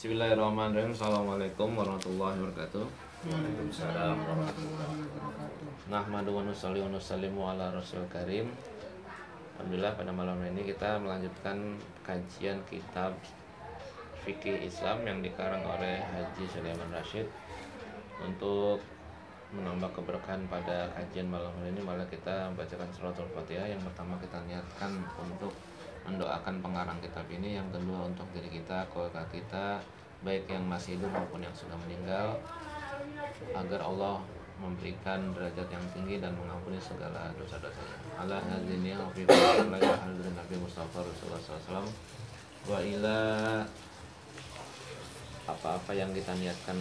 Bismillahirrahmanirrahim. Assalamualaikum warahmatullahi wabarakatuh. Waalaikumsalam warahmatullahi wabarakatuh. Nahmadu wa nusalli wa nusallimu ala rasul karim. Alhamdulillah, pada malam ini kita melanjutkan kajian kitab Fikih Islam yang dikarang oleh Haji Sulaiman Rashid. Untuk menambah keberkahan pada kajian malam ini, malah kita membacakan suratul Fatihah. Yang pertama kita niatkan untuk mendoakan pengarang kitab ini, yang kedua untuk diri kita, keluarga kita, baik yang masih hidup maupun yang sudah meninggal, agar Allah memberikan derajat yang tinggi dan mengampuni segala dosa-dosanya. Ala hadzini wa fi hadirin Nabi Mustafa Rasulullah SAW wa ila apa-apa yang kita niatkan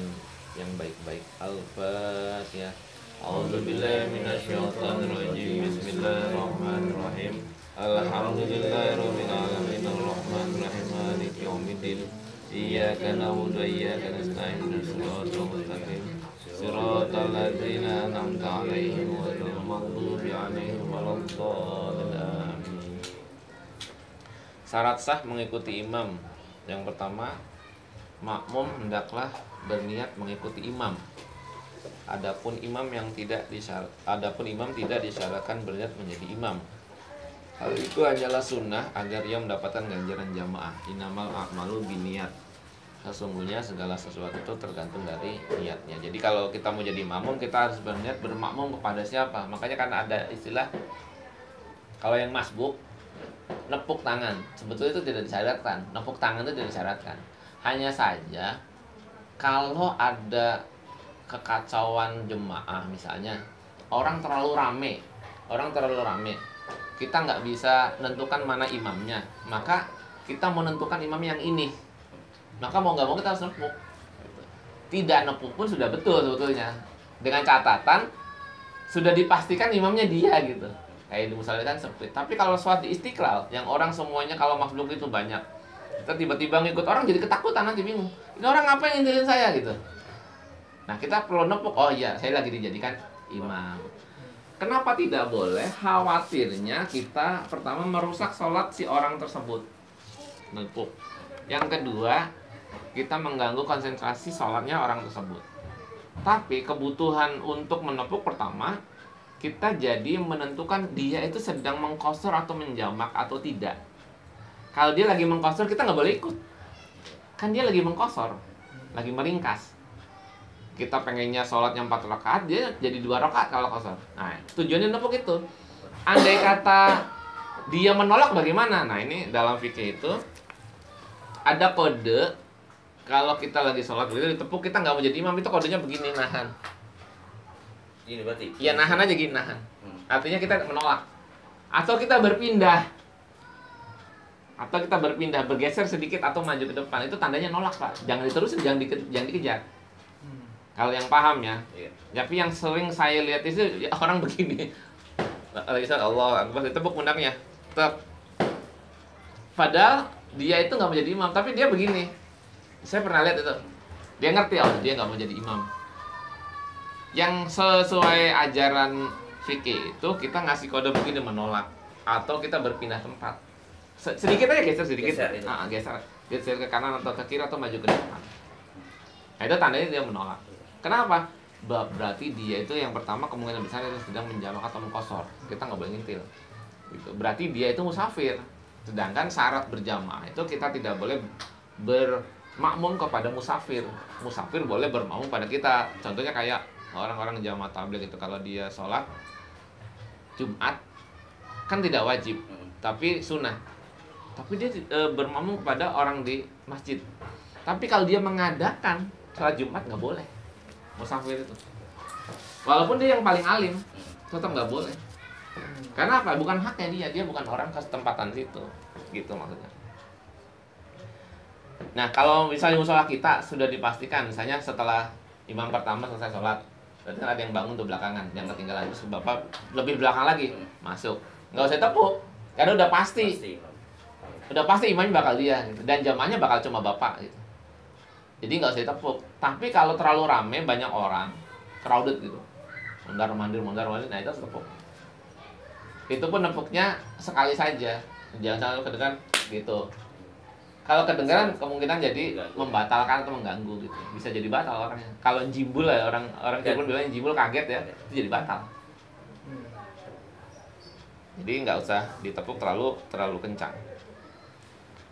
yang baik-baik. Al-Fatihah. A'udzubillahi minasyaitonir rajim. Bismillahirrahmanirrahim. Alhamdulillahirabbil alamin arrahmanir rahim maliki yaumiddin. Iyyaka na'budu wa iyyaka nasta'in ihdinas siratal mustaqim siratal ladzina an'amta 'alaihim ghairil maghdubi 'alaihim waladdallin. Syarat sah mengikuti imam. Yang pertama, makmum hendaklah berniat mengikuti imam. Adapun imam tidak disyaratkan berniat menjadi imam. Hal itu hanyalah sunnah agar ia mendapatkan ganjaran jamaah. Innamal a'malu binniyat. Sesungguhnya segala sesuatu itu tergantung dari niatnya. Jadi kalau kita mau jadi makmum, kita harus berniat bermakmum kepada siapa. Makanya kan ada istilah, kalau yang masbuk, nepuk tangan. Sebetulnya itu tidak disyaratkan. Nepuk tangan itu tidak disyaratkan. Hanya saja kalau ada kekacauan jemaah, misalnya orang terlalu rame, kita nggak bisa menentukan mana imamnya, maka kita mau menentukan imam yang ini, maka mau nggak mau kita harus nepuk. Tidak nepuk pun sudah betul sebetulnya, dengan catatan sudah dipastikan imamnya dia gitu. Kayak misalnya kan seperti. Tapi kalau sholat di Istiqlal, yang orang semuanya kalau makhluk itu banyak, kita tiba-tiba ngikut orang jadi ketakutan, nanti bingung. Ini orang apa yang ngintilin saya gitu. Nah, kita perlu nepuk. Oh iya, saya lagi dijadikan imam. Kenapa tidak boleh? Khawatirnya kita pertama merusak sholat si orang tersebut. Nepuk. Yang kedua, kita mengganggu konsentrasi sholatnya orang tersebut. Tapi kebutuhan untuk menepuk pertama, kita jadi menentukan dia itu sedang mengqashar atau menjamak atau tidak. Kalau dia lagi mengqashar, kita nggak boleh ikut. Kan dia lagi mengqashar, lagi meringkas. Kita pengennya sholatnya 4 rakaat, dia jadi 2 rakaat kalau qashar. Nah, tujuannya nepuk itu. Andai kata dia menolak bagaimana? Nah, ini dalam fikih itu ada kode. Kalau kita lagi sholat begitu ditepuk, kita nggak mau jadi imam, itu kodenya begini, nahan. Ini berarti? Ya, nahan aja gini, nahan. Artinya kita menolak. Atau kita berpindah. Bergeser sedikit atau maju ke depan. Itu tandanya nolak, Pak. Jangan diterusin, jangan dikejar. Kalau yang paham ya. Iya. Tapi yang sering saya lihat itu ya, orang begini. Allah Akbar, ditepuk pundaknya. Padahal dia itu nggak mau jadi imam, tapi dia begini. Saya pernah lihat itu. Dia ngerti, dia nggak mau jadi imam. Yang sesuai ajaran fikih itu kita ngasih kode begini, menolak atau kita berpindah tempat. Sedikit aja geser sedikit. Geser ke kanan atau ke kiri atau maju ke depan. Nah, itu tandanya dia menolak. Kenapa? Berarti dia itu yang pertama kemungkinan besar itu sedang menjamak atau mengqashar. Kita nggak boleh ngintil. Gitu. Berarti dia itu musafir. Sedangkan syarat berjamaah itu kita tidak boleh bermakmum kepada musafir. Musafir boleh bermakmum pada kita. Contohnya kayak orang-orang jamaah tabligh itu, kalau dia sholat Jumat kan tidak wajib, tapi sunnah. Tapi dia bermakmum kepada orang di masjid. Tapi kalau dia mengadakan sholat Jumat nggak boleh. Musafir itu, walaupun dia yang paling alim, tetap nggak boleh. Karena apa? Bukan haknya dia bukan orang ke tempatan situ, gitu maksudnya. Nah, kalau misalnya musola kita sudah dipastikan, misalnya setelah imam pertama selesai sholat, berarti ada yang bangun tuh belakangan, yang ketinggalan, terus bapak lebih belakang lagi masuk, nggak usah tepuk, karena udah pasti imamnya bakal dia, gitu. Dan jamaahnya bakal cuma bapak, gitu. Jadi nggak usah ditepuk. Tapi kalau terlalu rame, banyak orang, crowded gitu, mondar-mandir, nah itu harus tepuk. Itu pun nepuknya sekali saja, jangan sampai kedengaran gitu. Kalau kedengaran kemungkinan jadi membatalkan atau mengganggu gitu. Bisa jadi batal orangnya. Kalau jimbul ya orang Cirebon bilang jimbul kaget ya, itu jadi batal. Jadi nggak usah ditepuk terlalu kencang.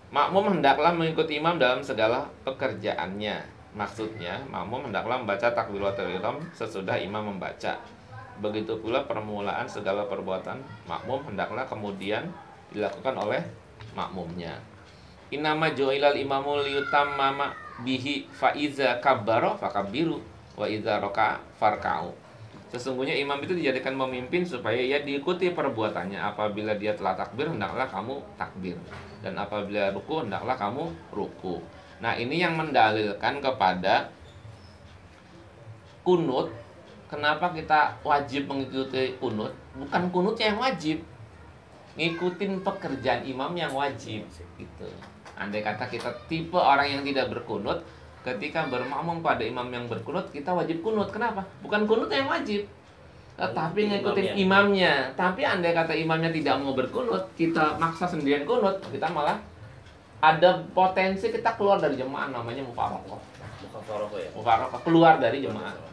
Makmum hendaklah mengikuti imam dalam segala pekerjaannya. Maksudnya, makmum hendaklah membaca takbiratul ihram sesudah imam membaca. Begitu pula permulaan segala perbuatan makmum hendaklah kemudian dilakukan oleh makmumnya. Innama ju'ilal imamu liyutammama bihi fa iza kabbara fakabbiru wa iza raka'a farka'u. Sesungguhnya imam itu dijadikan memimpin supaya ia diikuti perbuatannya. Apabila dia telah takbir, hendaklah kamu takbir. Dan apabila ruku, hendaklah kamu ruku. Nah, ini yang mendalilkan kepada kunut. Kenapa kita wajib mengikuti kunut? Bukan kunutnya yang wajib, ngikutin pekerjaan imam yang wajib gitu. Andai kata kita tipe orang yang tidak berkunut, ketika bermakmum pada imam yang berkunut, kita wajib kunut. Kenapa? Bukan kunut yang wajib, tetapi ngikutin imamnya. Tapi andai kata imamnya tidak mau berkunut, kita maksa sendirian kunut, kita malah ada potensi kita keluar dari jemaah, namanya mufaroqah. Mufaroqah, keluar dari jemaah.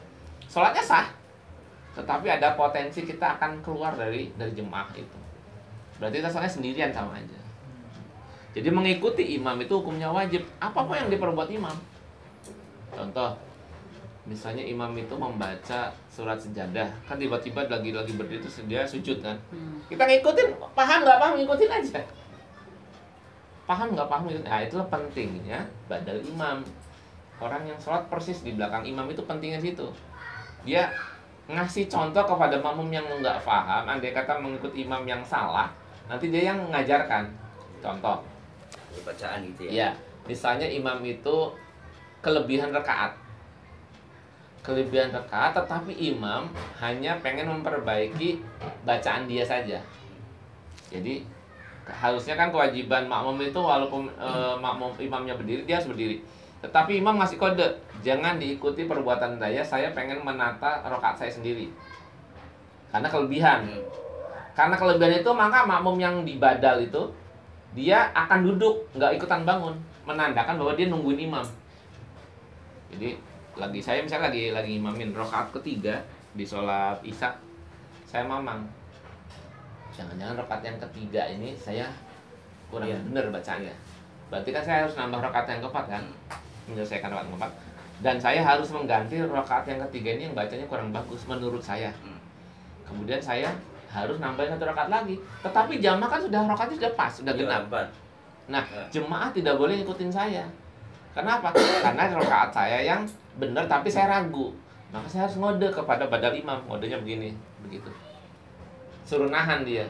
Sholatnya sah, tetapi ada potensi kita akan keluar dari jemaah itu. Berarti kita sholatnya sendirian sama aja. Jadi mengikuti imam itu hukumnya wajib. Apa yang diperbuat imam? Contoh, misalnya imam itu membaca surat sejadah, kan tiba-tiba lagi berdiri terus dia sujud kan. Kita ngikutin, paham nggak paham, ngikutin aja. Paham nggak paham, ngikutin. Nah, itulah pentingnya badal imam. Orang yang sholat persis di belakang imam itu pentingnya situ. Dia ngasih contoh kepada makmum yang nggak paham, andai kata mengikuti imam yang salah, nanti dia yang mengajarkan. Contoh, bacaan gitu ya. Iya, misalnya imam itu kelebihan rakaat, tetapi imam hanya pengen memperbaiki bacaan dia saja. Jadi harusnya kan kewajiban makmum itu walaupun makmum imamnya berdiri, dia harus berdiri. Tetapi imam ngasih kode, jangan diikuti perbuatan saya pengen menata rakaat saya sendiri. Karena kelebihan. Karena kelebihan itu, maka makmum yang di badal itu dia akan duduk, nggak ikutan bangun, menandakan bahwa dia nungguin imam. Jadi saya misalnya lagi imamin rakaat ketiga di sholat isya, saya mamang. Jangan-jangan rakaat yang ketiga ini saya kurang benar bacanya. Berarti kan saya harus nambah rakaat yang keempat kan, menyelesaikan rakaat keempat. Dan saya harus mengganti rakaat yang ketiga ini yang bacanya kurang bagus menurut saya. Kemudian saya harus nambahin 1 rakaat lagi. Tetapi jamaah kan rakaatnya sudah pas, sudah genap. Nah, jemaah tidak boleh ngikutin saya. Kenapa? Karena rakaat saya yang benar tapi saya ragu. Maka saya harus ngode kepada badal imam. Ngodenya begini, begitu. Suruh nahan dia.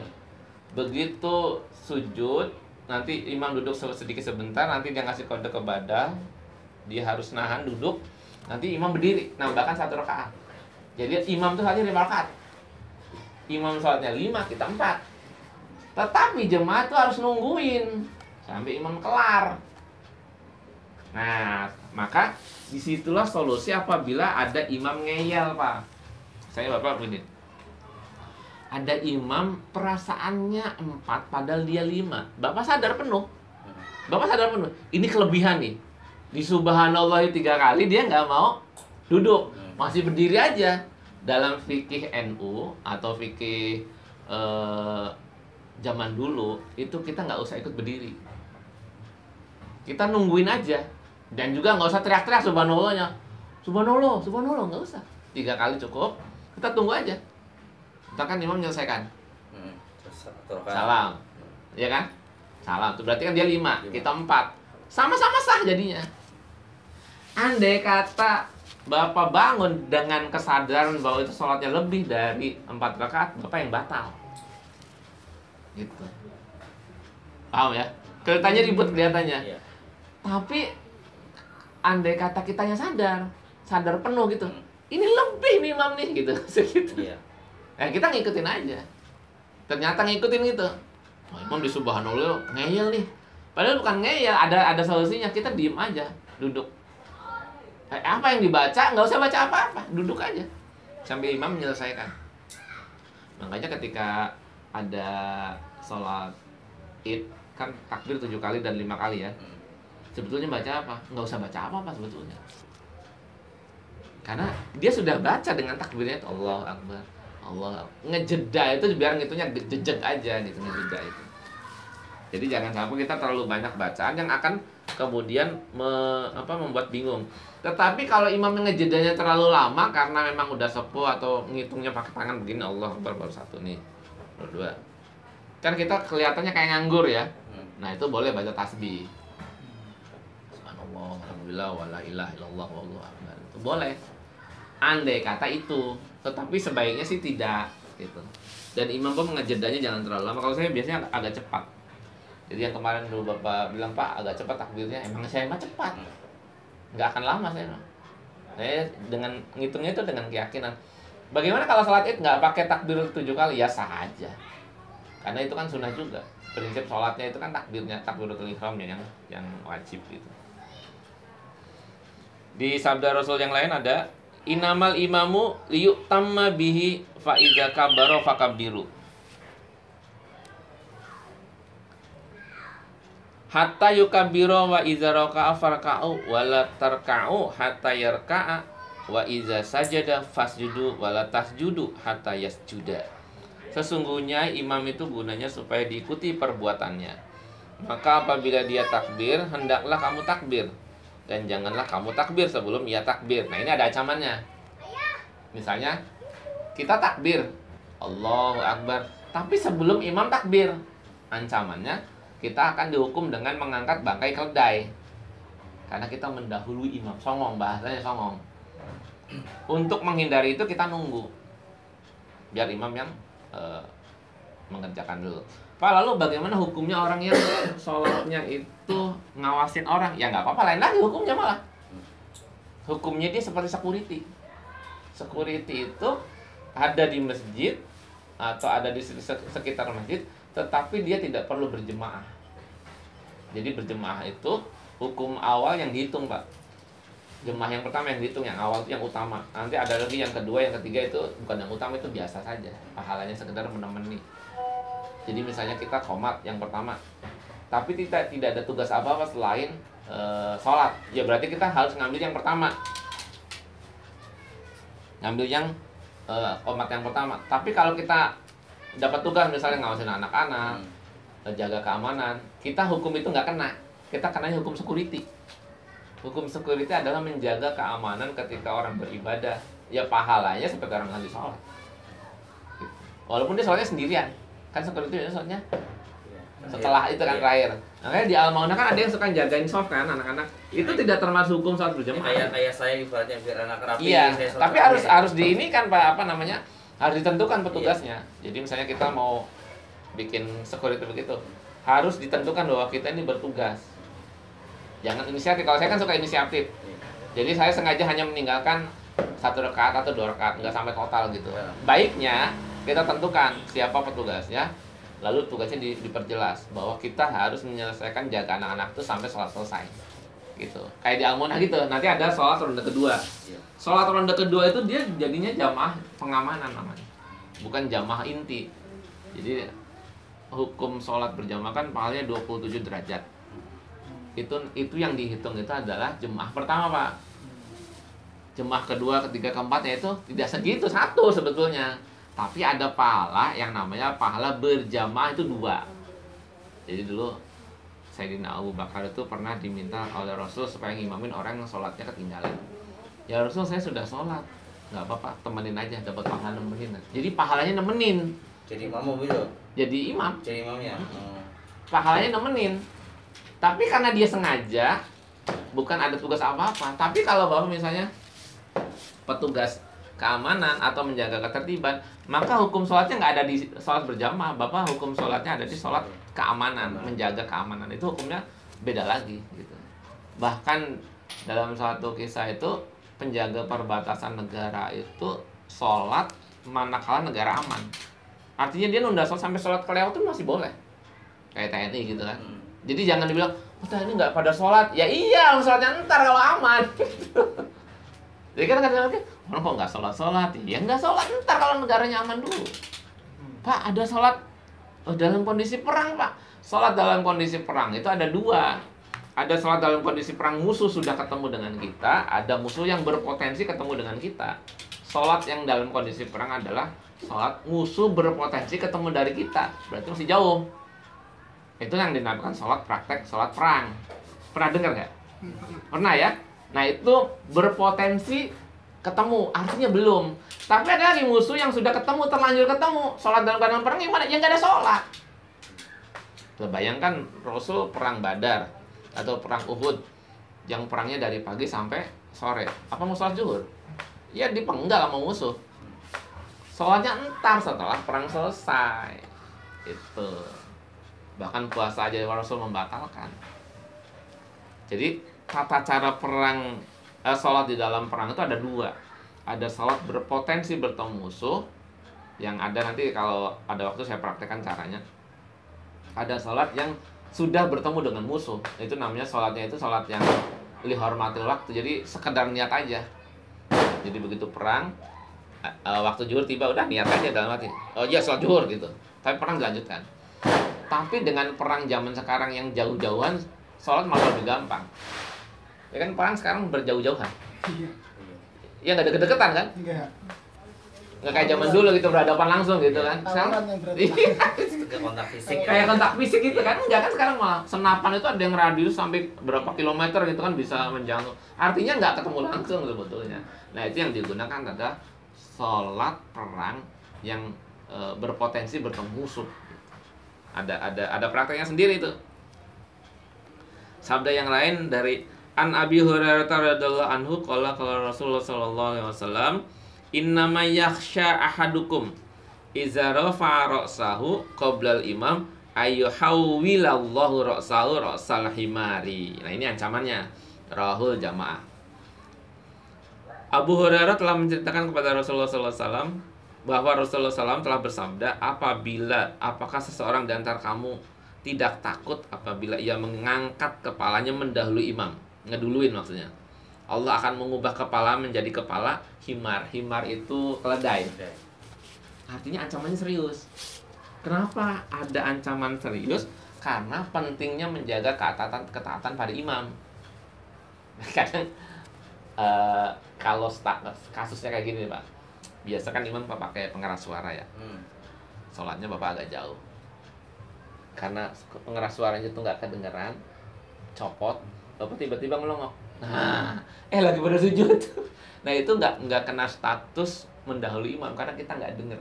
Begitu sujud, nanti imam duduk sedikit sebentar, nanti dia ngasih kode ke badal. Dia harus nahan duduk. Nanti imam berdiri, nambahkan 1 rakaat. Jadi imam itu hanya 5 rakaat. Imam sholatnya 5, kita 4. Tetapi jemaah itu harus nungguin sampai imam kelar. Nah, maka disitulah solusi apabila ada imam ngeyel, Pak. Saya Bapak begini. Ada imam perasaannya 4, padahal dia 5. Bapak sadar penuh. Ini kelebihan nih. Di subhanallah 3 kali dia nggak mau duduk, masih berdiri aja. Dalam fikih NU atau fikih zaman dulu itu kita nggak usah ikut berdiri, kita nungguin aja, dan juga nggak usah teriak-teriak subhanallahnya, subhanallah nggak usah, 3 kali cukup, kita tunggu aja. Kita kan imam menyelesaikan, salam, ya kan, salam, itu berarti kan dia 5, kita 4, sama-sama sah jadinya. Andai kata Bapak bangun dengan kesadaran bahwa itu sholatnya lebih dari 4 rakaat, Bapak yang batal. Gitu. Paham ya? Kelihatannya ribut kelihatannya. Iya. Tapi andai kata kitanya sadar penuh gitu. Ini lebih nih imam nih gitu. Segitu. Iya. Nah, kita ngikutin aja. Ternyata ngikutin gitu. Oh, imam di subhanallah ngeyel nih. Padahal bukan ngeyel, ada solusinya. Kita diem aja, duduk. Apa yang dibaca, nggak usah baca apa-apa, duduk aja sampai imam menyelesaikan. Makanya ketika ada sholat id kan takbir 7 kali dan 5 kali ya. Sebetulnya baca apa? Nggak usah baca apa-apa sebetulnya. Karena dia sudah baca dengan takbirnya itu Allah Akbar, Allah Akbar. Ngejeda itu biar ngitunya jejeg aja gitu, ngejeda itu. Jadi jangan sampai kita terlalu banyak bacaan yang akan kemudian membuat bingung. Tetapi kalau imam yang ngejedanya terlalu lama karena memang udah sepuh atau ngitungnya pakai tangan begini, Allah Akbar baru satu nih, baru dua. Kan kita kelihatannya kayak nganggur ya. Nah itu boleh baca tasbih. Subhanallah, alhamdulillah, wala ilaha illallah, wallahu akbar. Itu boleh. Andai kata itu, tetapi sebaiknya sih tidak gitu. Dan imam pun ngejedanya jangan terlalu lama. Kalau saya biasanya agak cepat. Jadi yang kemarin dulu Bapak bilang, Pak agak cepat takbirnya, emang saya mah cepat. Nggak akan lama saya mah. Saya dengan ngitungnya itu dengan keyakinan. Bagaimana kalau salat Id nggak pakai takbir 7 kali? Ya sah aja. Karena itu kan sunnah juga. Prinsip sholatnya itu kan takbirnya, takbiratul ihramnya yang wajib gitu. Di sabda Rasul yang lain ada inamal imamu liyutamma bihi fa idza kabbara fakabbiru. Hatta yukabbiru wa idza raka'a farka'u wa la tarka'u hatta yarka'a wa idza sajada fasjudu wa la tasjudu hatta yasjuda. Sesungguhnya imam itu gunanya supaya diikuti perbuatannya. Maka apabila dia takbir, hendaklah kamu takbir. Dan janganlah kamu takbir sebelum ia takbir. Nah ini ada ancamannya. Misalnya, kita takbir Allahu Akbar, tapi sebelum imam takbir, ancamannya kita akan dihukum dengan mengangkat bangkai keledai. Karena kita mendahului imam. Songong, bahasanya songong. Untuk menghindari itu kita nunggu. Biar imam yang mengerjakan dulu. Pak, lalu bagaimana hukumnya orang yang sholatnya itu ngawasin orang? Ya nggak apa-apa, lain lagi hukumnya malah. Hukumnya dia seperti security. Security itu ada di masjid atau ada di sekitar masjid, tetapi dia tidak perlu berjemaah. Jadi berjemaah itu hukum awal yang dihitung, Pak. Jemaah yang pertama yang dihitung, yang awal itu yang utama. Nanti ada lagi yang kedua, yang ketiga itu bukan yang utama, itu biasa saja. Pahalanya sekedar menemani. Jadi misalnya kita qomat yang pertama, tapi tidak ada tugas apa-apa selain sholat. Ya berarti kita harus ngambil yang pertama. Ngambil yang qomat yang pertama. Tapi kalau kita dapat tugas misalnya ngawasin anak-anak, jaga keamanan, kita hukum itu nggak kena. Kita kenanya hukum security. Hukum security adalah menjaga keamanan ketika orang beribadah. Ya pahalanya seperti orang lagi sholat. Walaupun dia sholatnya sendirian. Kan security itu sholatnya setelah itu kan terakhir. Makanya di Al-Maunah kan ada yang suka jagain soft kan anak-anak. Itu tidak termasuk hukum sholat berjamaah. Kayak saya ibaratnya biar anak rapi. Iya, tapi harus di ini kan Pak, apa namanya? Harus ditentukan petugasnya. Jadi misalnya kita mau bikin security begitu, harus ditentukan bahwa kita ini bertugas. Jangan inisiatif. Kalau saya kan suka inisiatif. Jadi saya sengaja hanya meninggalkan 1 rakaat atau 2 rakaat, nggak sampai total gitu. Baiknya kita tentukan siapa petugasnya, lalu tugasnya diperjelas bahwa kita harus menyelesaikan jaga anak-anak itu sampai sholat selesai. Gitu. Kayak di Al-Munah gitu. Nanti ada sholat ronde kedua. Sholat ronde kedua itu dia jadinya jamaah pengamanan namanya, bukan jamaah inti. Jadi hukum sholat berjamaah kan pahalanya 27 derajat. Itu yang dihitung itu adalah jemaah pertama, Pak. Jemaah kedua, ketiga, keempatnya itu tidak segitu, 1 sebetulnya. Tapi ada pahala yang namanya pahala berjamaah itu 2. Jadi dulu Sayyidina Abu Bakar itu pernah diminta oleh Rasul supaya ngimamin orang yang sholatnya ketinggalan. Ya Rasul, saya sudah sholat, nggak apa-apa, temenin aja, dapat pahala nemenin. Jadi pahalanya nemenin. Jadi imam gitu. Jadi imam. Jadi imamnya. Pahalanya nemenin. Tapi karena dia sengaja, bukan ada tugas apa-apa. Tapi kalau Bapak misalnya petugas keamanan atau menjaga ketertiban, maka hukum sholatnya nggak ada di sholat berjamaah. Bapak hukum sholatnya ada di sholat keamanan, menjaga keamanan. Itu hukumnya beda lagi gitu. Bahkan dalam suatu kisah itu, penjaga perbatasan negara itu sholat manakala negara aman. Artinya dia nunda sholat sampai sholat kelewat itu masih boleh. Kayak TNI gitu kan. Jadi jangan dibilang, oh ini nggak pada sholat. Ya iya, sholatnya ntar kalau aman. Jadi kan kadang-kadang, orang kok nggak sholat-sholat? Ya nggak sholat ntar kalau negaranya aman dulu. Pak, ada sholat dalam kondisi perang, Pak. Sholat dalam kondisi perang itu ada 2. ada sholat dalam kondisi perang, musuh sudah ketemu dengan kita, ada musuh yang berpotensi ketemu dengan kita. Sholat yang dalam kondisi perang adalah sholat musuh berpotensi ketemu dari kita, berarti masih jauh. Itu yang dinamakan sholat praktek, sholat perang. Pernah dengar nggak? Pernah ya? Nah itu berpotensi ketemu, artinya belum. Tapi ada lagi musuh yang sudah ketemu, terlanjur ketemu. Sholat dalam keadaan perang gimana? Yang nggak ada sholat. Bayangkan Rasul perang Badar atau perang Uhud, yang perangnya dari pagi sampai sore. Apa mau sholat zuhur? Ya dipenggal sama musuh. Sholatnya entar setelah perang selesai. Itu. Bahkan puasa aja Rasul membatalkan. Jadi tata cara perang, sholat di dalam perang itu ada dua. Ada sholat berpotensi bertemu musuh, yang ada nanti kalau ada waktu saya praktekkan caranya. Ada sholat yang sudah bertemu dengan musuh, itu namanya sholatnya itu sholat yang lihormatil waktu, jadi sekedar niat aja. Jadi begitu perang, waktu zuhur tiba, udah niat aja dalam hati, oh iya sholat zuhur gitu, tapi perang dilanjutkan. Tapi dengan perang zaman sekarang yang jauh-jauhan, sholat malah lebih gampang. Ya kan perang sekarang berjauh-jauhan. Iya. Ya nggak deket-deketan kan? Enggak. Nggak kayak zaman dulu gitu berhadapan langsung gitu kan. Sekarang Tawaran yang berarti. Ke kontak fisik. kayak kontak fisik gitu kan. Enggak kan, sekarang malah senapan itu ada yang radius sampai berapa kilometer gitu kan, bisa menjangkau. Artinya nggak ketemu langsung sebetulnya. Nah itu yang digunakan adalah sholat perang yang berpotensi bertemu musuh. Ada prakteknya sendiri itu. Sabda yang lain dari An Abi Hurairah radhiyallahu anhu qala Rasulullah sallallahu alaihi wasallam, innama yakhsha ahadukum idza rafa'a ra'sahu qabla al-imam ayyuhawwilallahu ra'sahu ra'sal himari. Nah, ini ancamannya. Rahul jamaah. Abu Hurairah telah menceritakan kepada Rasulullah sallallahu alaihi wasallam bahwa Rasulullah SAW telah bersabda, apakah seseorang di antara kamu tidak takut apabila ia mengangkat kepalanya mendahului imam, ngeduluin maksudnya. Allah akan mengubah kepala menjadi kepala himar. Himar itu keledai. Artinya ancamannya serius. Kenapa ada ancaman serius? Karena pentingnya menjaga ketaatan pada imam. Kadang kalau kasusnya kayak gini Pak, biasa kan imam pakai pengeras suara ya. Sholatnya Bapak agak jauh. Karena pengeras suaranya itu nggak kedengeran, copot, Bapak tiba-tiba ngelongok. Nah, lagi pada sujud. Nah itu nggak kena status mendahului imam karena kita nggak denger.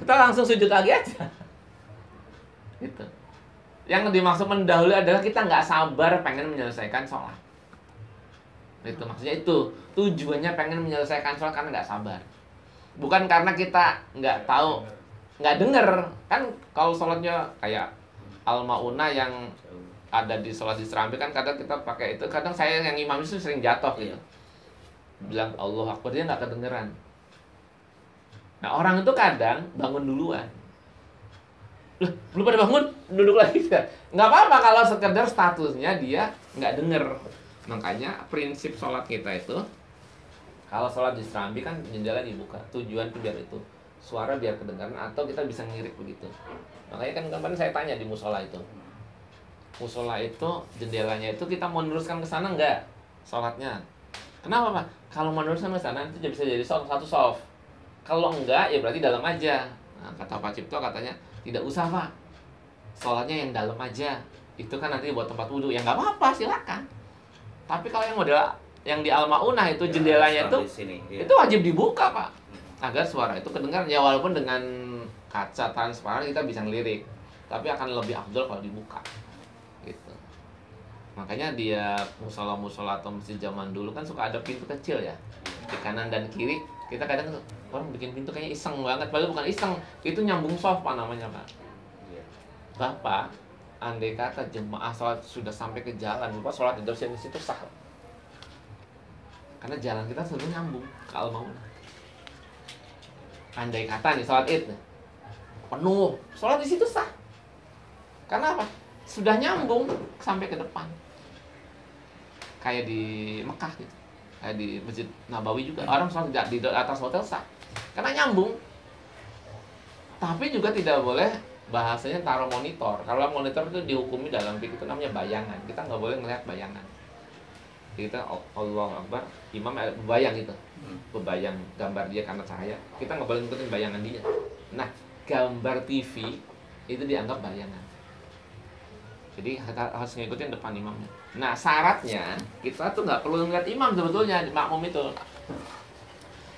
Kita langsung sujud lagi aja. Gitu. Yang dimaksud mendahului adalah kita nggak sabar pengen menyelesaikan sholat. Itu maksudnya itu tujuannya pengen menyelesaikan sholat karena nggak sabar. Bukan karena kita nggak tahu, nggak denger. Kan kalau sholatnya kayak Al-Maunah yang ada di sholat di Serambi kan kadang kita pakai itu, kadang saya yang imam itu sering jatuh gitu, bilang Allah Akbar, dia nggak kedengeran. Nah orang itu kadang bangun duluan, loh belum pada bangun, duduk lagi. Nggak apa-apa kalau sekedar statusnya dia nggak denger. Makanya prinsip sholat kita itu, kalau sholat di Serambi kan jendela dibuka, tujuan itu biar itu suara biar kedengaran atau kita bisa ngirik begitu. Makanya kan kemarin saya tanya di musola itu, musola itu jendelanya itu kita mau meneruskan ke sana enggak sholatnya? Kenapa Pak? Kalau meneruskan ke sana itu bisa jadi satu soft. Kalau enggak ya berarti dalam aja. Nah, kata Pak Cipto katanya tidak usah Pak, sholatnya yang dalam aja. Itu kan nanti buat tempat wudhu. Ya nggak apa-apa, silakan. Tapi kalau yang model yang di Al-Maunah itu jendelanya itu itu wajib dibuka Pak, agar suara itu kedengaran. Ya walaupun dengan kaca transparan kita bisa ngelirik, tapi akan lebih afdol kalau dibuka gitu. Makanya dia musola-musola atau masjid zaman dulu kan suka ada pintu kecil ya di kanan dan kiri. Kita kadang orang bikin pintu kayaknya iseng banget, padahal bukan iseng, itu nyambung soft Pak namanya Pak. Bapak, andai kata jemaah sholat sudah sampai ke jalan, Bapak sholat di situ sah, karena jalan kita selalu nyambung ke Al-Maunah. Andai kata nih sholat id penuh, sholat di situ sah. Karena apa? Sudah nyambung sampai ke depan. Kayak di Mekah gitu, kayak di Masjid Nabawi juga, orang sholat di atas hotel sah, karena nyambung. Tapi juga tidak boleh bahasanya taruh monitor. Kalau monitor itu dihukumi dalam fikih itu namanya bayangan. Kita nggak boleh melihat bayangan. Kita Allah Akbar, imam bayang itu, bebayang gambar dia karena cahaya. Kita nggak boleh ngikutin bayangan dia. Nah, gambar TV itu dianggap bayangan. Jadi harus ngikutin depan imamnya. Nah, syaratnya kita tuh nggak perlu ngeliat imam sebetulnya di makmum itu.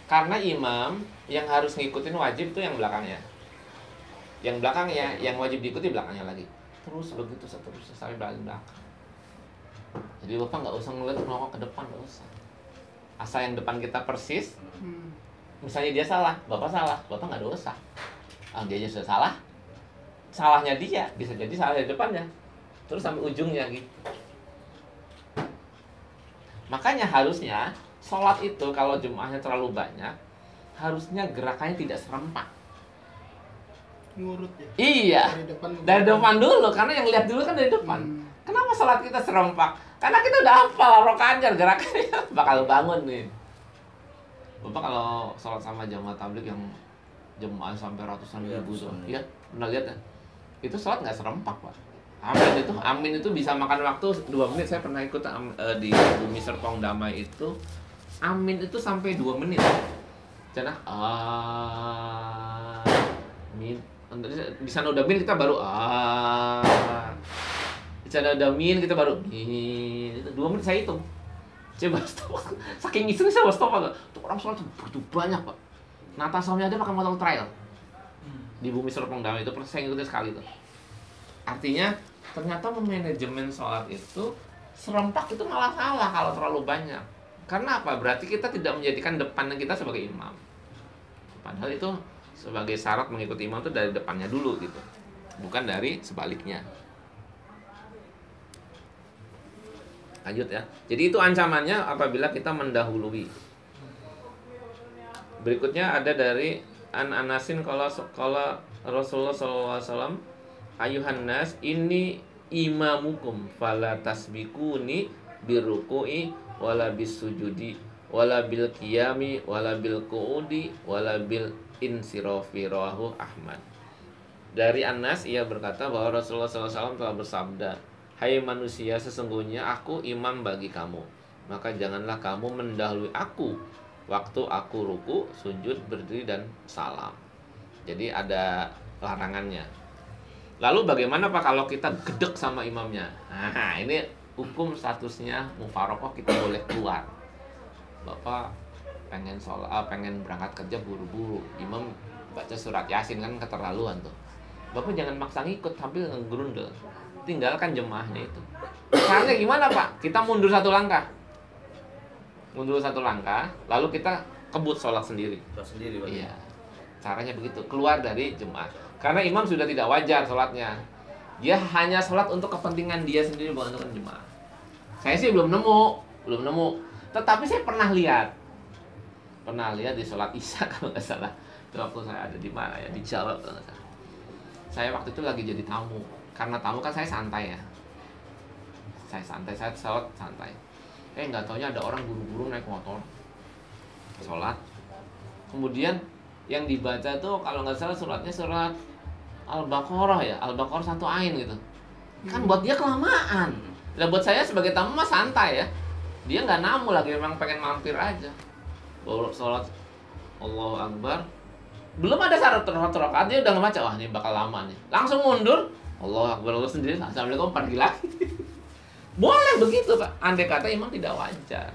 Karena imam yang harus ngikutin wajib itu yang belakangnya. Yang belakangnya, yang wajib diikuti belakangnya lagi. Terus begitu seterusnya sampai belakang. Jadi Bapak nggak usah ngeliat melongok ke depan, nggak usah. Asal yang depan kita persis. Misalnya dia salah, Bapak salah, Bapak nggak dosa. Dia aja sudah salah. Salahnya dia, bisa jadi salah di depannya. Terus sampai ujungnya gitu. Makanya harusnya sholat itu kalau jemaahnya terlalu banyak, harusnya gerakannya tidak serempak. Ngurut ya? Iya, dari depan dulu, karena yang lihat dulu kan dari depan. Kenapa sholat kita serempak? Karena kita udah hafal rokaatnya, gerakannya bakal bangun nih. Bapak kalau sholat sama jamaah tabligh yang jemaah sampai ratusan ribu tuh, ya pernah lihat ya? Itu sholat nggak serempak, Pak. Amin itu bisa makan waktu 2 menit. Saya pernah ikut di Bumi Serpong Damai itu, amin itu sampai 2 menit. Cina amin. Di sana udah min kita baru di sana udah min kita baru min. 2 menit saya hitung. Coba stop. Saking iseng saya stop aja. Tuh orang sholat begitu banyak, Pak. Natasanya ada pakai motor trail. Di Bumi Serpong Damai itu pernah saya ngikutin sekali tuh. Artinya ternyata manajemen sholat itu serempak itu malah salah kalau terlalu banyak. Karena apa? Berarti kita tidak menjadikan depannya kita sebagai imam. Padahal itu sebagai syarat mengikuti imam itu dari depannya dulu gitu, bukan dari sebaliknya. Lanjut ya. Jadi itu ancamannya apabila kita mendahului. Berikutnya ada dari Anasin kalau Rasulullah SAW, ayuhan nas ini imamukum fala tasbikuni birruku'i wala bisujudi wala bil qiyami wala bil qu'udi wala bil insirafi, rawahu Ahmad. Dari Anas ia berkata bahwa Rasulullah SAW telah bersabda, hai manusia, sesungguhnya aku imam bagi kamu, maka janganlah kamu mendahului aku waktu aku ruku, sujud, berdiri, dan salam. Jadi ada larangannya. Lalu bagaimana Pak kalau kita gedek sama imamnya? Nah, ini hukum statusnya mufarokoh, kita boleh keluar. Bapak pengen pengen berangkat kerja buru-buru, imam baca surat Yasin kan keterlaluan tuh. Bapak jangan maksa ngikut sambil ngegrundel. Tinggalkan jemaahnya itu. Caranya gimana Pak? Kita mundur 1 langkah. Mundur 1 langkah, lalu kita kebut sholat sendiri. Sholat sendiri, Pak. Iya. Caranya begitu, keluar dari jemaah. Karena imam sudah tidak wajar sholatnya. Dia hanya sholat untuk kepentingan dia sendiri, bukan untuk jemaah. Saya sih belum nemu. Tetapi saya pernah lihat di sholat Isya kalau nggak salah. Itu waktu saya ada di mana ya, di Jawa kalau nggak salah. Saya waktu itu lagi jadi tamu. Karena tamu kan saya santai ya. Saya sholat santai. Nggak taunya ada orang buru-buru naik motor sholat. Kemudian yang dibaca tuh kalau nggak salah suratnya surat Al-Baqarah ya, Al-Baqarah 1 ain gitu. Kan buat dia kelamaan. Nah buat saya sebagai tamu mah santai ya. Dia nggak namu lagi, memang pengen mampir aja. Baru sholat Allahu Akbar, belum ada syarat rakaat dia udah ngebaca, wah ini bakal lama nih. Langsung mundur, Allahu Akbar, Allah sendiri, assalamualaikum, pergi lagi. Boleh begitu Pak, andai kata imam tidak wajar.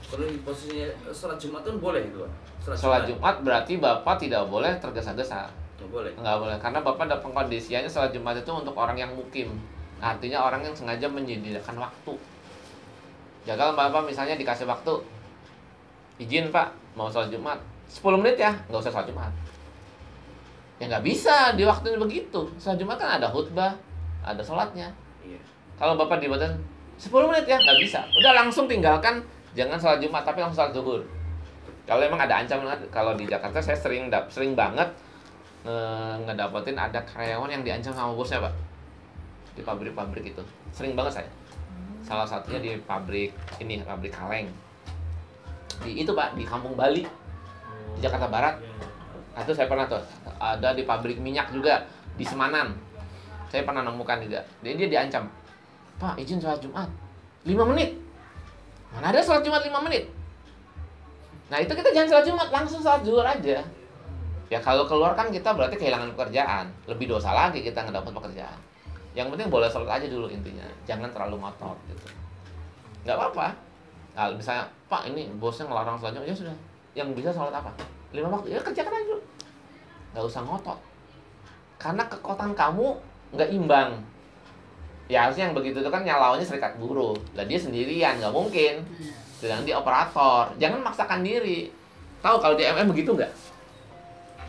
Kalau di posisinya sholat Jumat itu boleh itu, Pak? Sholat Jumat berarti Bapak tidak boleh tergesa-gesa. Nggak boleh? Nggak boleh, karena Bapak ada pengkondisiannya sholat Jumat itu untuk orang yang mukim. Artinya orang yang sengaja menyediakan waktu. Jagal Bapak misalnya dikasih waktu, izin Pak, mau sholat Jumat 10 menit ya, nggak usah sholat Jumat. Ya nggak bisa di waktunya begitu. Sholat Jumat kan ada khutbah, ada sholatnya. Iya. Kalau Bapak dibuatin 10 menit ya, nggak bisa. Udah langsung tinggalkan, jangan sholat Jumat, tapi langsung sholat zuhur. Kalau emang ada ancaman, kalau di Jakarta saya sering banget ngedapetin ada karyawan yang diancam sama bosnya Pak. Di pabrik-pabrik itu. Sering banget saya. Salah satunya di pabrik kaleng. Di itu Pak, di Kampung Bali. Di Jakarta Barat. Itu saya pernah tuh. Ada di pabrik minyak juga. di Semanan. Saya pernah nemukan juga. Dia diancam, Pak izin sholat Jumat 5 menit. Mana ada sholat Jumat 5 menit? Nah itu kita jangan sholat Jumat, langsung sholat zuhur aja. Ya kalau keluar kan kita berarti kehilangan pekerjaan. Lebih dosa lagi kita ngedapat pekerjaan. Yang penting boleh sholat aja dulu intinya. Jangan terlalu ngotot gitu. Nggak apa-apa. Nah, misalnya, Pak ini bosnya ngelarang sholat Jumat, ya sudah. Yang bisa sholat apa? 5 waktu, ya kerjakan aja dulu. Nggak usah ngotot. Karena kekuatan kamu nggak imbang. Ya harusnya yang begitu itu kan nyalaunya serikat buruh. Lah dia sendirian, nggak mungkin. Sedangkan dia operator. Jangan maksakan diri. Tahu kalau di MM begitu nggak?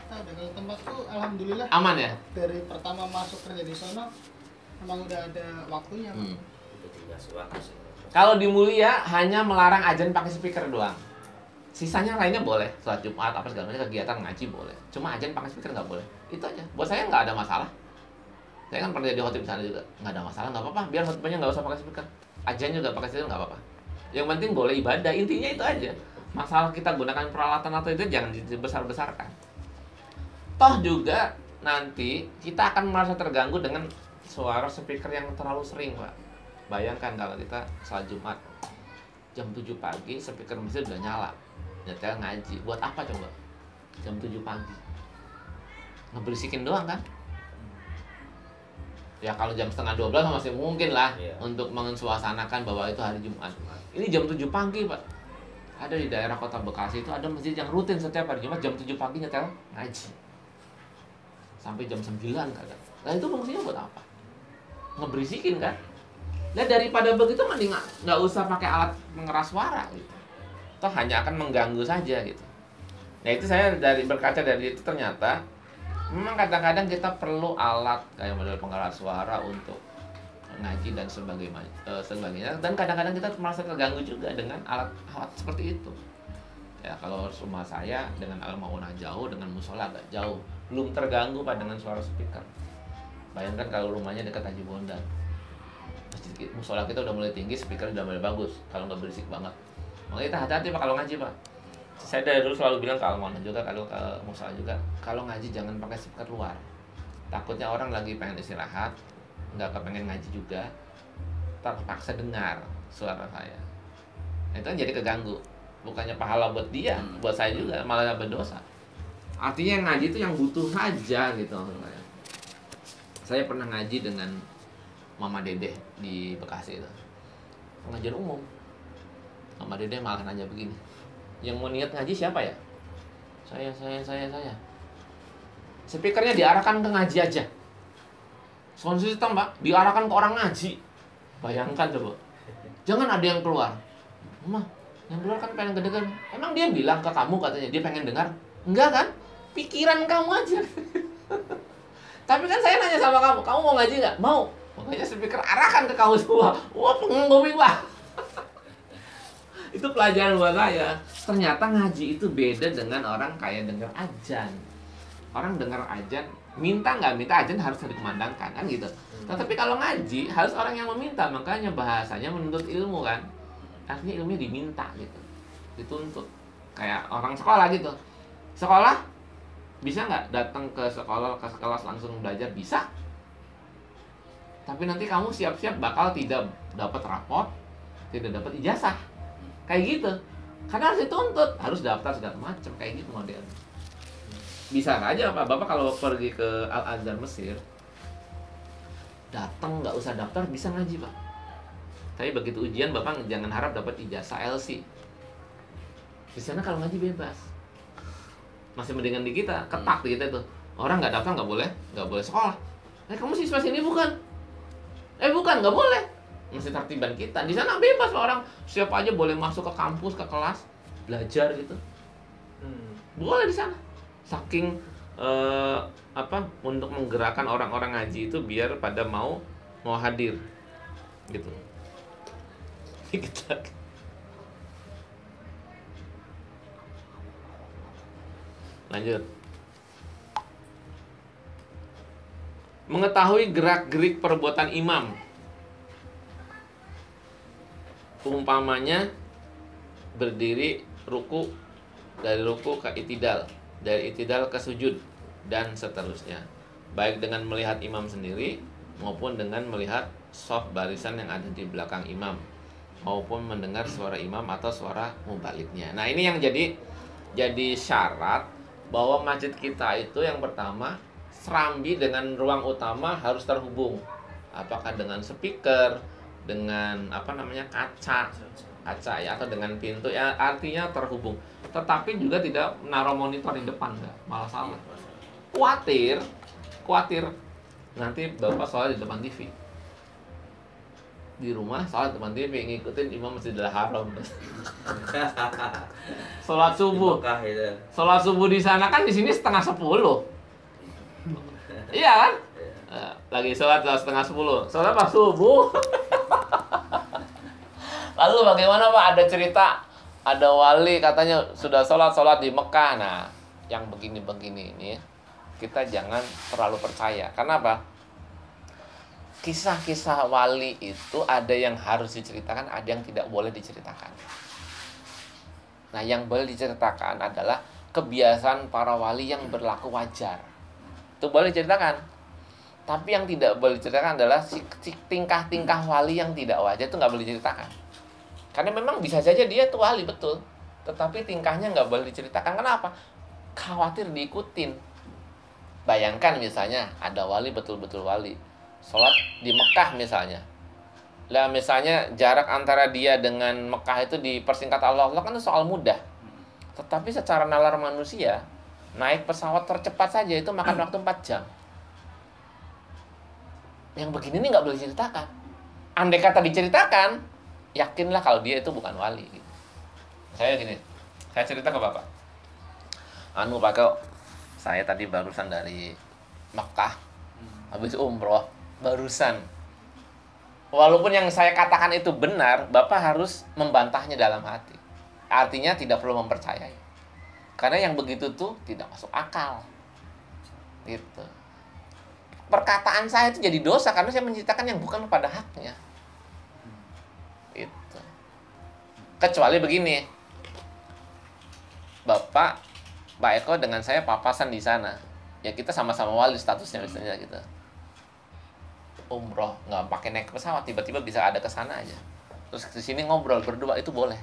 Nah, dengan tempatku alhamdulillah Aman ya? dari pertama masuk kerja di sono memang udah ada waktunya. Itu tiga suara sih. Kalau di Mulia hanya melarang azan pakai speaker doang. Sisanya lainnya boleh. Sholat Jumat apa segala macam kegiatan ngaji boleh. Cuma azan pakai speaker nggak boleh. Itu aja. Buat saya nggak ada masalah. Saya kan pernah jadi khotib di sana juga. Nggak ada masalah, nggak apa-apa. Biar khotibnya nggak usah pakai speaker. Azan juga pakai speaker nggak apa-apa. Yang penting boleh ibadah. Intinya itu aja. Masalah kita gunakan peralatan atau itu jangan dibesar-besarkan. Toh juga nanti kita akan merasa terganggu dengan suara speaker yang terlalu sering, Pak. Bayangkan kalau kita sholat Jumat jam 7 pagi speaker masjid udah nyala, nyetel ngaji. Buat apa coba? Jam 7 pagi ngeberisikin doang kan? Ya kalau jam setengah 12 masih mungkin lah untuk mensuasanakan bahwa itu hari Jumat. Ini jam 7 pagi, Pak. Ada di daerah kota Bekasi itu ada masjid yang rutin setiap hari Jumat jam 7 pagi nyetel ngaji. Sampai jam 9 kadang. Nah itu fungsinya buat apa? Ngeberisikin kan? Nah daripada begitu mending nggak usah pakai alat pengeras suara gitu. Toh hanya akan mengganggu saja gitu. Nah itu saya berkaca dari itu ternyata memang kadang-kadang kita perlu alat kayak model pengeras suara untuk ngaji dan sebagainya. Dan kadang-kadang kita merasa terganggu juga dengan alat seperti itu. Ya kalau rumah saya dengan al-maunah jauh, dengan musola agak jauh, belum terganggu Pak dengan suara speaker. Bayangkan kalau rumahnya dekat Haji Bondan, musola kita udah mulai tinggi, speaker udah mulai bagus. Kalau nggak berisik banget, makanya kita hati-hati Pak kalau ngaji Pak. Saya dari dulu selalu bilang ke al-maunah juga, kalau ke musola juga, kalau ngaji jangan pakai speaker luar. Takutnya orang lagi pengen istirahat, nggak kepengen ngaji juga, terpaksa dengar suara saya. Itu kan jadi keganggu. Bukannya pahala buat dia, buat saya juga malah berdosa. Artinya yang ngaji itu yang butuh saja gitu. Saya pernah ngaji dengan Mama Dede di Bekasi itu, pengajian umum. Mama Dede malah nanya begini, yang mau niat ngaji siapa ya? Saya. Speakernya diarahkan ke ngaji aja. Sound system Pak, diarahkan ke orang ngaji. Bayangkan coba. Jangan ada yang keluar. Mama, yang keluar kan pengen kedengar. Emang dia bilang ke kamu katanya dia pengen dengar? Enggak kan? Pikiran kamu aja. Tapi kan saya nanya sama kamu mau ngaji nggak? Mau. Makanya speaker arahkan ke kamu semua. Wah, pengomong Pak. Itu pelajaran buat saya. Ternyata ngaji itu beda dengan orang kayak dengar azan. Orang dengar azan, minta nggak minta azan harus dikumandangkan kan gitu. Tetapi kalau ngaji harus orang yang meminta, makanya bahasanya menuntut ilmu kan. Artinya ilmunya diminta gitu, dituntut. Kayak orang sekolah gitu. Sekolah bisa nggak datang ke sekolah ke kelas langsung belajar? Bisa. Tapi nanti kamu siap-siap bakal tidak dapat rapot, tidak dapat ijazah. Kayak gitu. Karena harus dituntut, harus daftar segala macam kayak gitu model. Bisa aja Bapak kalau pergi ke Al-Azhar Mesir, datang nggak usah daftar bisa ngaji Pak. Tapi begitu ujian Bapak jangan harap dapat ijazah LC. Di sana kalau ngaji bebas. Masih mendingan di kita, ketat di kita itu. Orang nggak daftar nggak boleh sekolah. Kamu siswa sini bukan? Bukan, nggak boleh. Masih tertiban kita. Di sana bebas Pak, orang siapa aja boleh masuk ke kampus, ke kelas, belajar gitu. Boleh di sana. Saking untuk menggerakkan orang-orang ngaji itu biar pada mau hadir gitu. Kita lanjut. Mengetahui gerak-gerik perbuatan imam. Umpamanya berdiri ruku, dari ruku ke itidal, dari itidal ke sujud dan seterusnya. baik dengan melihat imam sendiri maupun dengan melihat shaf barisan yang ada di belakang imam, maupun mendengar suara imam atau suara mubaliknya. Nah, ini yang jadi syarat bahwa masjid kita itu yang pertama, serambi dengan ruang utama harus terhubung. Apakah dengan speaker, dengan kaca ya, atau dengan pintu ya, artinya terhubung. Tetapi juga tidak menaruh monitor di depan, enggak, malah salah. Khawatir nanti bapak sholat di depan TV, di rumah sholat depan TV ngikutin imam Masjidil Haram. Sholat subuh di sana kan, di sini 9:30. Iya kan? Lagi sholat 9:30. Sholat pas subuh. Lalu bagaimana Pak? Ada cerita, ada wali katanya sudah sholat di Mekah. Nah, yang begini-begini ini kita jangan terlalu percaya. Karena apa? Kisah-kisah wali itu ada yang harus diceritakan, ada yang tidak boleh diceritakan. Nah, yang boleh diceritakan adalah kebiasaan para wali yang berlaku wajar. Itu boleh diceritakan. Tapi yang tidak boleh diceritakan adalah tingkah-tingkah wali yang tidak wajar, itu nggak boleh diceritakan. Karena memang bisa saja dia itu wali, betul. Tetapi tingkahnya nggak boleh diceritakan. Kenapa? Khawatir diikutin. Bayangkan misalnya ada wali, betul-betul wali, sholat di Mekah misalnya. Lah misalnya jarak antara dia dengan Mekah itu dipersingkat Allah kan itu soal mudah. Tetapi secara nalar manusia, naik pesawat tercepat saja itu makan waktu 4 jam. Yang begini nih nggak boleh diceritakan. Andai kata diceritakan, yakinlah kalau dia itu bukan wali. Saya cerita ke Bapak. Pak, saya tadi barusan dari Mekah, habis umroh, barusan. Walaupun yang saya katakan itu benar, Bapak harus membantahnya dalam hati. Artinya tidak perlu mempercayai. Karena yang begitu tuh tidak masuk akal. Gitu. Perkataan saya itu jadi dosa karena saya menceritakan yang bukan pada haknya. Itu. Kecuali begini. Pak Eko dengan saya papasan di sana. Ya kita sama-sama wali statusnya misalnya gitu. Umroh nggak pakai naik pesawat, tiba-tiba bisa ada ke sana aja. Terus di sini ngobrol berdua itu boleh.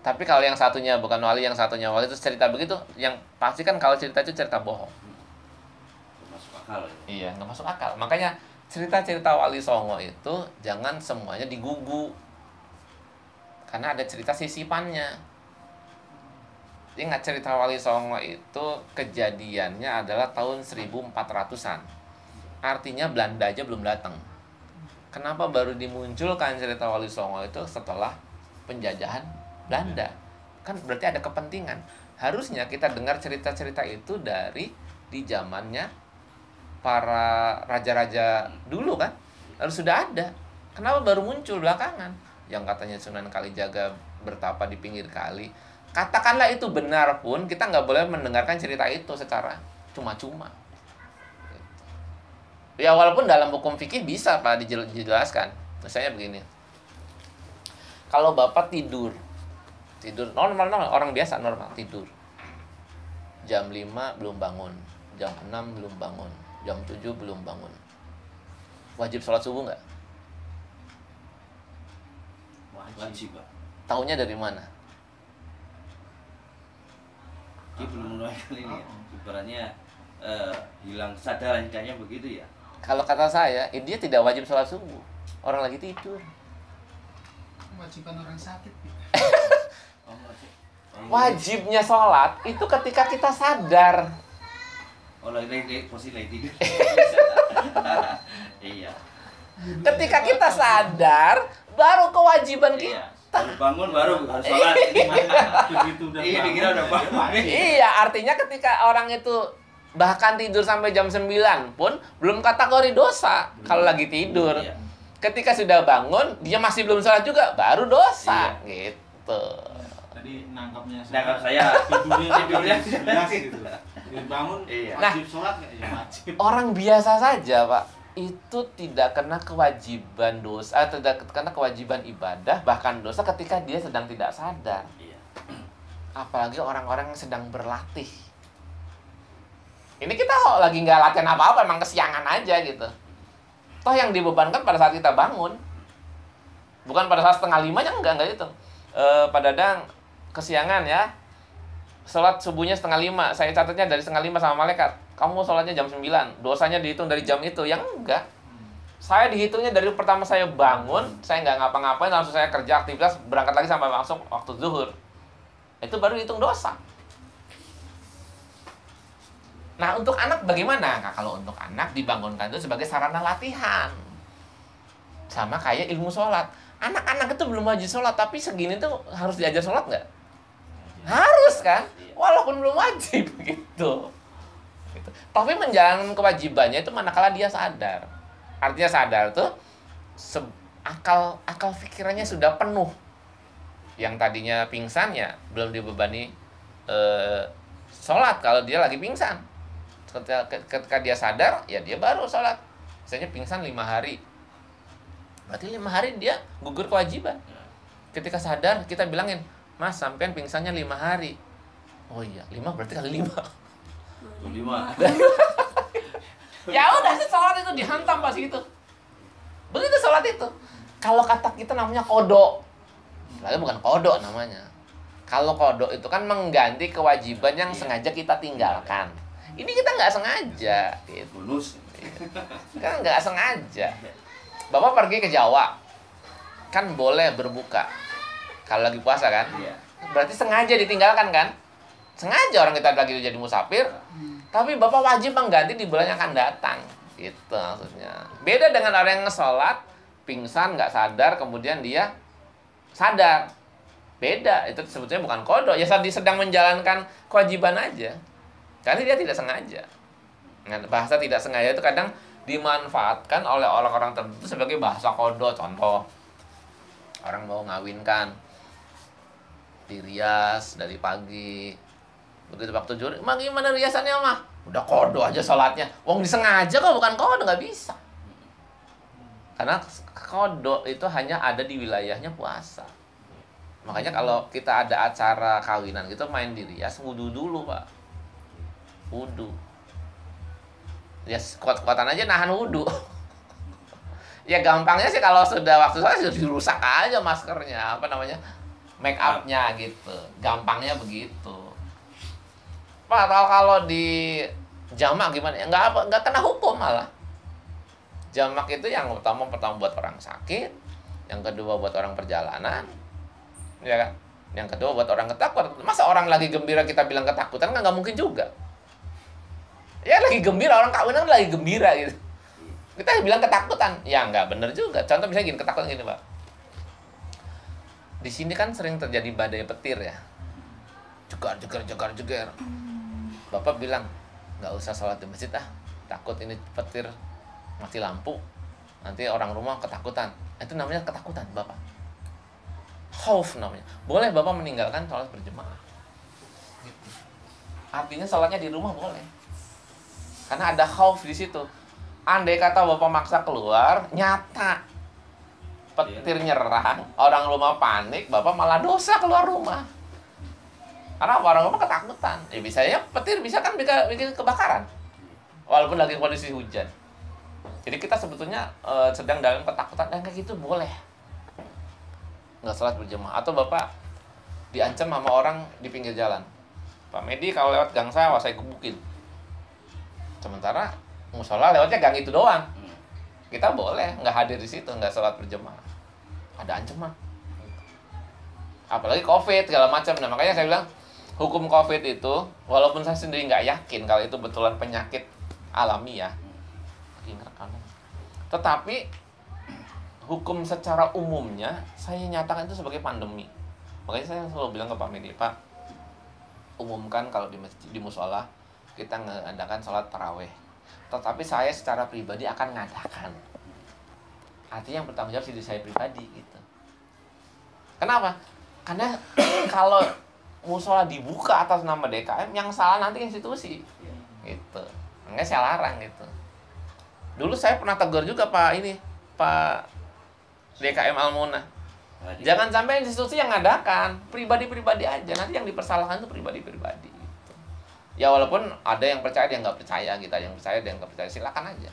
Tapi kalau yang satunya bukan wali, yang satunya wali, itu cerita begitu, yang pasti kan kalau cerita itu cerita bohong. Masuk akal. Iya, nggak masuk akal. Makanya cerita-cerita wali songo itu jangan semuanya digugu. Karena ada cerita sisipannya. Ingat cerita Wali Songo itu kejadiannya adalah tahun 1400-an. Artinya Belanda aja belum datang. Kenapa baru dimunculkan cerita Wali Songo itu setelah penjajahan Belanda? Kan berarti ada kepentingan. Harusnya kita dengar cerita-cerita itu di zamannya para raja-raja dulu kan. Harus sudah ada. Kenapa baru muncul belakangan? Yang katanya Sunan Kalijaga bertapa di pinggir kali. Katakanlah itu benar pun, kita nggak boleh mendengarkan cerita itu secara cuma-cuma. Ya walaupun dalam hukum fikih bisa Pak dijelaskan. Misalnya begini. Kalau Bapak tidur normal, orang biasa normal tidur. Jam 5 belum bangun, jam 6 belum bangun, jam 7 belum bangun. Wajib sholat subuh nggak? Wajib, Pak. Taunya dari mana? Dia belum mulai kali ini ya. Ibaratnya hilang kesadaran kayaknya begitu ya. Kalau kata saya, dia tidak wajib sholat subuh. Orang lagi tidur. Kewajiban orang sakit. Wajibnya sholat itu ketika kita sadar. Oh, lagi posisi lagi tidur. Iya. Ketika kita sadar, baru kewajiban kita. Baru bangun baru harus sholat. Begitu udah Iya, dikira udah bangun. Iya, artinya ketika orang itu bahkan tidur sampai jam 9 pun belum kategori dosa kalau lagi tidur. Iya. Ketika sudah bangun, dia masih belum sholat juga, baru dosa. Iya. Gitu. Tadi nangkapnya Nangkap saya. tidurnya jelas gitu. Bangun Iya. wajib sholat nggak? Ya wajib. Orang biasa saja, Pak, itu tidak kena kewajiban dosa, tidak kena kewajiban ibadah, bahkan dosa ketika dia sedang tidak sadar. Iya. Apalagi orang-orang yang sedang berlatih. Ini kita lagi nggak latihan apa-apa, emang kesiangan aja gitu. Toh yang dibebankan pada saat kita bangun, bukan pada saat 4:30-nya, enggak itu. Pak Dadang kesiangan ya, sholat subuhnya 4:30, saya catatnya dari 4:30 sama malaikat. Kamu sholatnya jam 9, dosanya dihitung dari jam itu. Yang enggak, saya dihitungnya dari pertama saya bangun, saya nggak ngapa-ngapain, langsung saya kerja aktivitas, berangkat lagi sampai masuk waktu zuhur. Itu baru hitung dosa. Nah, untuk anak bagaimana? Nah, kalau untuk anak dibangunkan itu sebagai sarana latihan. Sama kayak ilmu sholat. Anak-anak itu belum wajib sholat, tapi segini tuh harus diajar sholat nggak? Harus kan? Walaupun belum wajib gitu. Tapi menjalankan kewajibannya itu manakala dia sadar. Artinya sadar tuh akal pikirannya sudah penuh. Yang tadinya pingsan ya belum dibebani sholat kalau dia lagi pingsan. Ketika dia sadar, ya dia baru sholat. Misalnya pingsan 5 hari. Berarti 5 hari dia gugur kewajiban. Ketika sadar, kita bilangin, Mas, sampean pingsannya 5 hari. Oh iya, 5 berarti kali 5. 5. Ya udah sih, sholat itu dihantam pas gitu. Begitu sholat itu. Kalau kata kita namanya kodok. Lalu bukan kodok namanya. Kalau kodok itu kan mengganti kewajiban yang sengaja kita tinggalkan. Ini kita nggak sengaja, gitu. Bonus. Kan nggak sengaja. Bapak pergi ke Jawa, kan boleh berbuka. Kalau lagi puasa kan? Iya. Berarti sengaja ditinggalkan kan? Sengaja orang kita lagi jadi musafir, tapi Bapak wajib mengganti di bulan yang akan datang. Gitu maksudnya. Beda dengan orang yang ngesolat, pingsan, nggak sadar, kemudian dia sadar. Beda, itu sebetulnya bukan kodok. Ya sedang menjalankan kewajiban aja. Karena dia tidak sengaja. Nah, bahasa tidak sengaja itu kadang dimanfaatkan oleh orang-orang tertentu sebagai bahasa kodok. Contoh, orang mau ngawinkan, dirias dari pagi, begitu waktu zuhur, "Emang gimana riasannya, mah?" Udah kodok aja sholatnya. Wong disengaja kok, bukan kodok, nggak bisa. Karena kodok itu hanya ada di wilayahnya puasa. Makanya kalau kita ada acara kawinan gitu, main dirias, wudu dulu, Pak. Wudu. Ya kuat-kuatan aja nahan wudu. Ya gampangnya sih kalau sudah waktu sholat sudah dirusak aja maskernya, apa namanya, make upnya gitu. Gampangnya begitu. Pak, kalau di jamak gimana? Nggak kena hukum malah. Jamak itu yang pertama buat orang sakit, yang kedua buat orang perjalanan, ya kan? Yang kedua buat orang ketakutan. Masa orang lagi gembira kita bilang ketakutan, kan nggak mungkin juga. Ya lagi gembira, orang kawinan lagi gembira gitu. Kita bilang ketakutan, ya nggak bener juga. Contoh misalnya gini, ketakutan gini, Pak. Di sini kan sering terjadi badai petir ya. Jegar. Bapak bilang, nggak usah sholat di masjid ah. Takut ini petir mati lampu. Nanti orang rumah ketakutan. Itu namanya ketakutan, Bapak. Khauf namanya. Boleh Bapak meninggalkan sholat berjemaah. Gitu. Artinya sholatnya di rumah boleh. Karena ada khauf di situ. Andai kata Bapak maksa keluar, nyata petir nyerang, orang rumah panik, Bapak malah dosa keluar rumah. Karena orang rumah ketakutan. Ya bisanya petir bisa kan bikin kebakaran. Walaupun lagi kondisi hujan. Jadi kita sebetulnya sedang dalam ketakutan, dan kayak gitu boleh. Nggak sholat berjemaah. Atau Bapak diancam sama orang di pinggir jalan. Pak Medi kalau lewat gang sawah saya gebukin. Sementara musola lewatnya gang itu doang. Kita boleh nggak hadir di situ, nggak sholat berjemaah. Ada ancaman. Apalagi COVID segala macam. Nah makanya saya bilang hukum COVID itu, walaupun saya sendiri nggak yakin kalau itu betulan penyakit alami ya, tetapi hukum secara umumnya saya nyatakan itu sebagai pandemi. Makanya saya selalu bilang ke Pak Medi, Pak, umumkan kalau di masjid, di musola kita mengadakan sholat taraweh. Tetapi saya secara pribadi akan ngadakan. Artinya yang bertanggung jawab diri saya pribadi gitu. Kenapa? Karena kalau musola dibuka atas nama DKM, yang salah nanti institusi. Gitu. Makanya saya larang gitu. Dulu saya pernah tegur juga Pak DKM Almona. Jangan sampai institusi yang ngadakan, pribadi-pribadi aja. Nanti yang dipersalahkan itu pribadi-pribadi. Gitu. Ya walaupun ada yang percaya, ada yang nggak percaya, kita yang percaya, ada yang nggak percaya, silakan aja.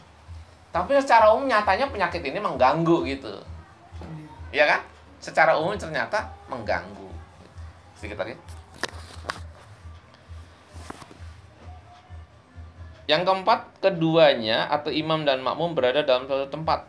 Tapi secara umum nyatanya penyakit ini mengganggu gitu, ya kan? Secara umum ternyata mengganggu. Sedikit lagi. Yang keempat, keduanya atau imam dan makmum berada dalam suatu tempat.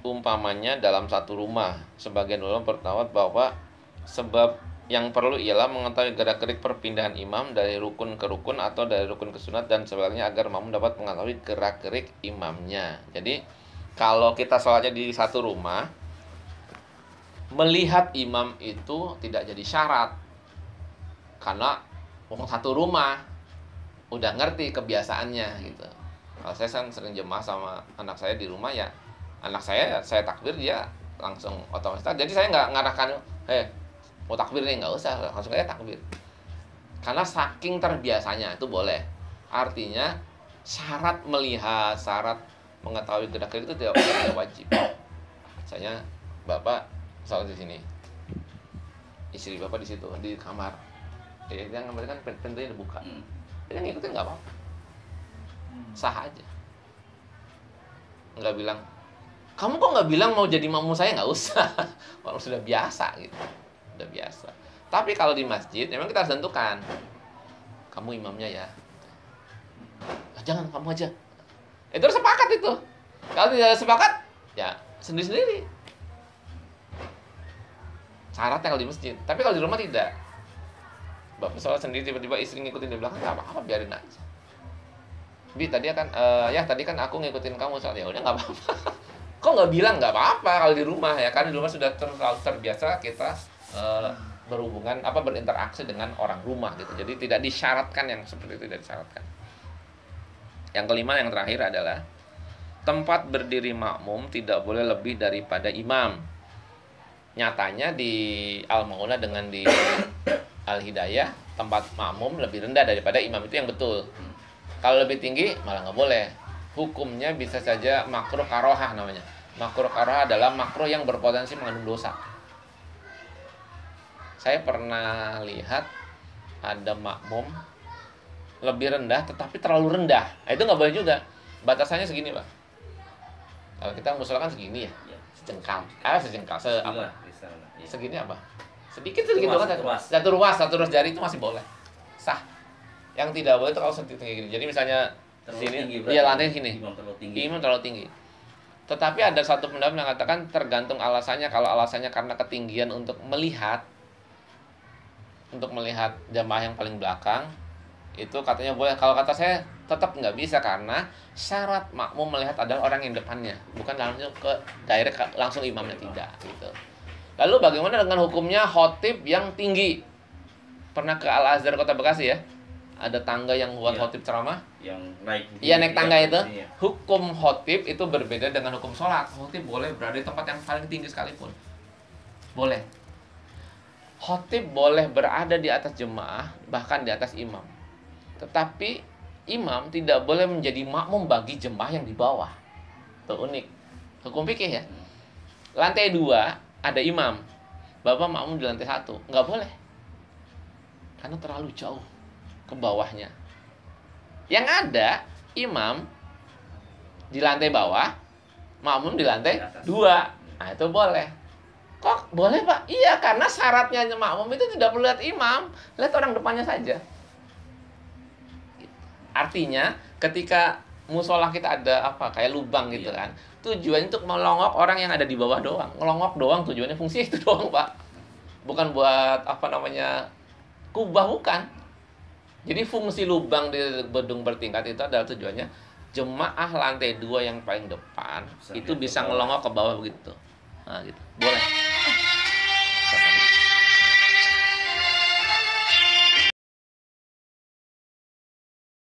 Umpamanya dalam satu rumah. Sebagian ulama berpendapat bahwa sebab yang perlu ialah mengetahui gerak-gerik perpindahan imam dari rukun ke rukun atau dari rukun ke sunat dan sebaliknya agar makmum dapat mengetahui gerak-gerik imamnya. Jadi kalau kita sholatnya di satu rumah, melihat imam itu tidak jadi syarat. Karena satu rumah udah ngerti kebiasaannya gitu. Kalau saya kan sering jemaah sama anak saya di rumah, ya anak saya takbir, dia langsung otomatis. Jadi saya nggak ngarahkan, mau takbir nih, nggak usah, langsung aja takbir. Karena saking terbiasanya itu boleh. Artinya syarat melihat, syarat mengetahui gerak-gerik itu tidak wajib. Misalnya bapak sholat di sini, istri bapak di situ di kamar, dia kan pintunya dibuka, dia ngikutin nggak apa-apa, sah aja. Nggak bilang, kamu kok nggak bilang mau jadi makmum saya, nggak usah. Kalau sudah biasa gitu, udah biasa. Tapi kalau di masjid memang kita harus tentukan, kamu imamnya ya, jangan kamu aja. Itu harus sepakat itu. Kalau tidak sepakat, ya sendiri-sendiri. Syaratnya kalau di masjid. Tapi kalau di rumah tidak. Bapak sholat sendiri, tiba-tiba istri ngikutin di belakang, nggak apa-apa, biarin aja. Bi, tadi kan tadi kan aku ngikutin kamu sholat, ya udah nggak apa-apa. Kok nggak bilang nggak apa-apa kalau di rumah, ya kan di rumah sudah terlalu terbiasa kita berhubungan berinteraksi dengan orang rumah gitu. Jadi tidak disyaratkan yang seperti itu, tidak disyaratkan. Yang kelima, yang terakhir adalah tempat berdiri makmum tidak boleh lebih daripada imam. Nyatanya di Al-Maunah dengan di Al-Hidayah, tempat makmum lebih rendah daripada imam, itu yang betul. Kalau lebih tinggi malah nggak boleh. Hukumnya bisa saja makruh karohah namanya. Makruh karohah adalah makruh yang berpotensi mengandung dosa. Saya pernah lihat ada makmum lebih rendah tetapi terlalu rendah. Itu nggak boleh juga. Batasannya segini, Pak. Kalau kita musola kan segini ya, sejengkal. Segini apa? Sedikit doang. Satu ruas jari itu masih boleh, sah. Yang tidak boleh itu kalau tinggi gini. Jadi misalnya sini, iya lantai sini, imam terlalu tinggi. Tetapi ada satu pendapat yang mengatakan tergantung alasannya. Kalau alasannya karena ketinggian untuk melihat jamaah yang paling belakang, itu katanya boleh. Kalau kata saya tetap nggak bisa, karena syarat makmum melihat adalah orang yang depannya, bukan langsung ke direct langsung imamnya, tidak gitu. Lalu bagaimana dengan hukumnya khotib yang tinggi? Pernah ke Al-Azhar Kota Bekasi ya? Ada tangga yang buat khotib ceramah? Yang naik. Iya, naik tangga itu. Hukum khotib itu berbeda dengan hukum sholat. Khotib boleh berada di tempat yang paling tinggi sekalipun. Boleh. Khotib boleh berada di atas jemaah, bahkan di atas imam. Tetapi imam tidak boleh menjadi makmum bagi jemaah yang di bawah. Itu unik. Hukum fikih ya. Lantai 2 ada imam, bapak makmum di lantai 1, nggak boleh, karena terlalu jauh ke bawahnya. Yang ada imam di lantai bawah, makmum di lantai 2, nah itu boleh. Kok boleh, Pak? Iya, karena syaratnya makmum itu tidak perlu lihat imam, lihat orang depannya saja. Artinya ketika musola kita ada kayak lubang gitu kan, tujuannya untuk melongok orang yang ada di bawah doang. Ngelongok doang tujuannya, fungsi itu doang, Pak. Bukan buat kubah, bukan. Jadi fungsi lubang di gedung bertingkat itu adalah tujuannya jemaah lantai 2 yang paling depan itu bisa ngelongok ke bawah begitu. Nah, gitu. Boleh.